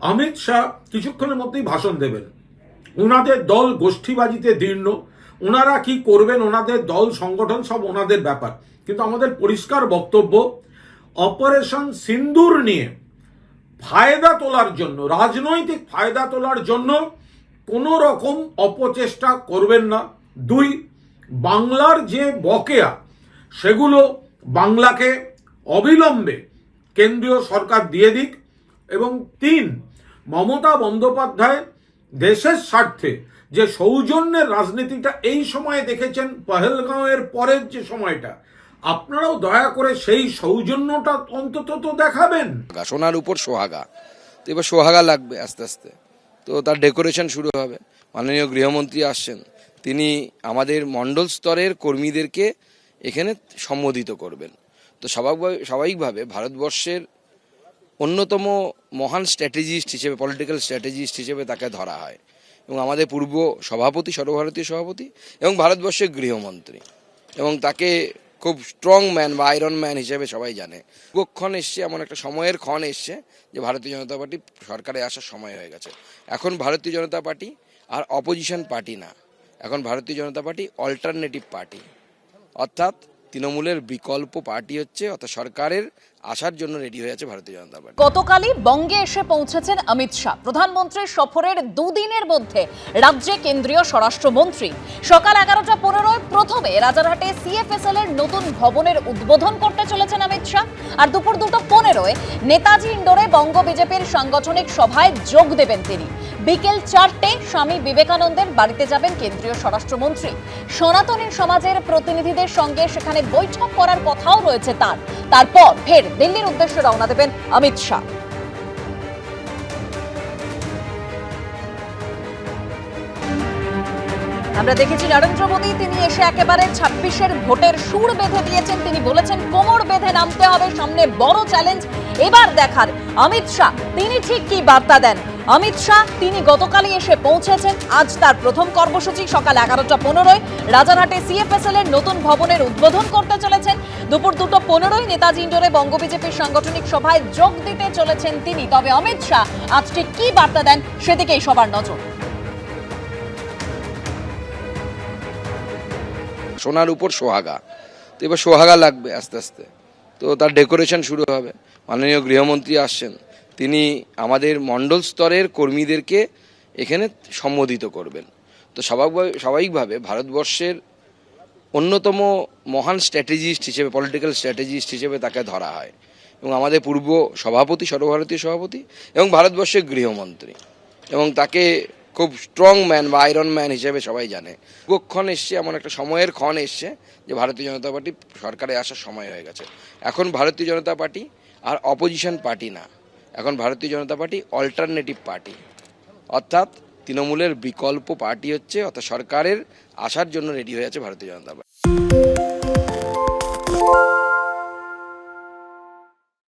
অমিত শাহ কিছুক্ষণের মধ্যেই ভাষণ দেবেন। ওনাদের দল গোষ্ঠীবাজিতে দীর্ণ, ওনারা কি করবেন, ওনাদের দল সংগঠন সব ওনাদের ব্যাপার। কিন্তু আমাদের পরিষ্কার বক্তব্য, অপারেশন সিন্দুর নিয়ে ফায়দা তোলার জন্য, রাজনৈতিক ফায়দা তোলার জন্য কোনো রকম অপচেষ্টা করবেন না। 2, বাংলার যে বকেয়া সেগুলো বাংলাকে অবিলম্বে কেন্দ্রীয় সরকার দিয়ে দিক। এবং 3, মমতা বন্দ্যোপাধ্যায় দেশের স্বার্থে যে সৌজন্যের রাজনীতিটা এই সময়ে দেখেছেন, পহেলগাঁওয়ের পরের যে সময়টা, আপনারাও দয়া করে সেই সৌজন্যটা অন্তত তো দেখাবেন। সোনার উপর সোহাগা, তো এবার সোহাগা লাগবে আস্তে আস্তে, তো তার ডেকোরেশন শুরু হবে। মাননীয় গৃহমন্ত্রী আসছেন, তিনি আমাদের মণ্ডল স্তরের কর্মীদেরকে এখানে সম্বোধিত করবেন। তো স্বাভাবিকভাবে ভারতবর্ষের অন্যতম মহান স্ট্র্যাটেজিস্ট হিসেবে, পলিটিক্যাল স্ট্র্যাটেজিস্ট হিসেবে তাকে ধরা হয়, এবং আমাদের পূর্ব সভাপতি, সর্বভারতীয় সভাপতি এবং ভারতবর্ষের গৃহমন্ত্রী, এবং তাকে খুব স্ট্রং ম্যান বা আয়রন ম্যান হিসেবে সবাই জানে। ক্ষণ এসছে, এমন একটা সময়ের ক্ষণ এসছে যে ভারতীয় জনতা পার্টি সরকারে আসার সময় হয়ে গেছে। এখন ভারতীয় জনতা পার্টি আর অপোজিশন পার্টি না, এখন ভারতীয় জনতা পার্টি অল্টারনেটিভ পার্টি, অর্থাৎ তৃণমূলের বিকল্প পার্টি হচ্ছে, অর্থাৎ সরকারের আসার জন্য রেডি হয়ে আছে ভারতীয় জনতা পার্টি। গতকালই বঙ্গে এসে পৌঁছেছেন অমিত শাহ। প্রধানমন্ত্রীর সফরের 2 দিনের মধ্যে রাজ্যে কেন্দ্রীয় স্বরাষ্ট্রমন্ত্রী। সকাল 11:15 প্রথমে রাজারহাটে সিএফএসএল এর নতুন ভবনের উদ্বোধন করতে চলেছেন অমিত শাহ, আর দুপুর 2:15 নেতাজি ইন্ডোরে বঙ্গ বিজেপির সাংগঠনিক সভায় যোগ দেবেন তিনি। বিকেল 4টে স্বামী বিবেকানন্দের বাড়িতে যাবেন কেন্দ্রীয় স্বরাষ্ট্রমন্ত্রী। সনাতনী সমাজের প্রতিনিধিদের সঙ্গে সেখানে বৈঠক করার কথাও রয়েছে তার। তারপর ফের দিল্লির উদ্দেশ্যে রওনা দেবেন অমিত শাহ। আমরা দেখেছি নরেন্দ্র মোদী, তিনি এসে একেবারে 26-এর ভোটের সুর বেঁধে দিয়েছেন। তিনি বলেছেন কোমর বেঁধে নামতে হবে, সামনে বড় চ্যালেঞ্জ। এবার দেখার অমিত শাহ তিনি ঠিক কি বার্তা দেন। অমিত শাহ তিনি গতকালই এসে পৌঁছেছেন। আজ তার প্রথম কর্মসূচি সকাল 11:15 রাজারহাটে সিএফএসএল এর নতুন ভবনের উদ্বোধন করতে চলেছেন। দুপুর 2:15 নেতাজি ইন্ডোরে বঙ্গ বিজেপির সাংগঠনিক সভায় যোগ দিতে চলেছেন তিনি। তবে অমিত শাহ আজ ঠিক কি বার্তা দেন সেদিকেই সবার নজর। সোনার উপর সোহাগা, তো এবার সোহাগা লাগবে আস্তে আস্তে, তো তার ডেকোরেশন শুরু হবে। মাননীয় গৃহমন্ত্রী আসছেন, তিনি আমাদের মণ্ডল স্তরের কর্মীদেরকে এখানে সম্বোধিত করবেন। তো স্বাভাবিকভাবে ভারতবর্ষের অন্যতম মহান স্ট্র্যাটেজিস্ট হিসেবে, পলিটিক্যাল স্ট্র্যাটেজিস্ট হিসেবে তাকে ধরা হয়, এবং আমাদের পূর্ব সভাপতি, সর্বভারতীয় সভাপতি এবং ভারতবর্ষের গৃহমন্ত্রী, এবং তাকে খুব স্ট্রং ম্যান বা আয়রন ম্যান হিসেবে সবাই জানে। ক্ষণ এসছে, এমন একটা সময়ের ক্ষণ এসছে যে ভারতীয় জনতা পার্টি সরকারে আসার সময় হয়ে গেছে। এখন ভারতীয় জনতা পার্টি আর অপোজিশন পার্টি না, এখন ভারতীয় জনতা পার্টি অল্টারনেটিভ পার্টি, অর্থাৎ তৃণমূলের বিকল্প পার্টি হচ্ছে, অর্থাৎ সরকারের আসার জন্য রেডি হয়ে আছে ভারতীয় জনতা পার্টি।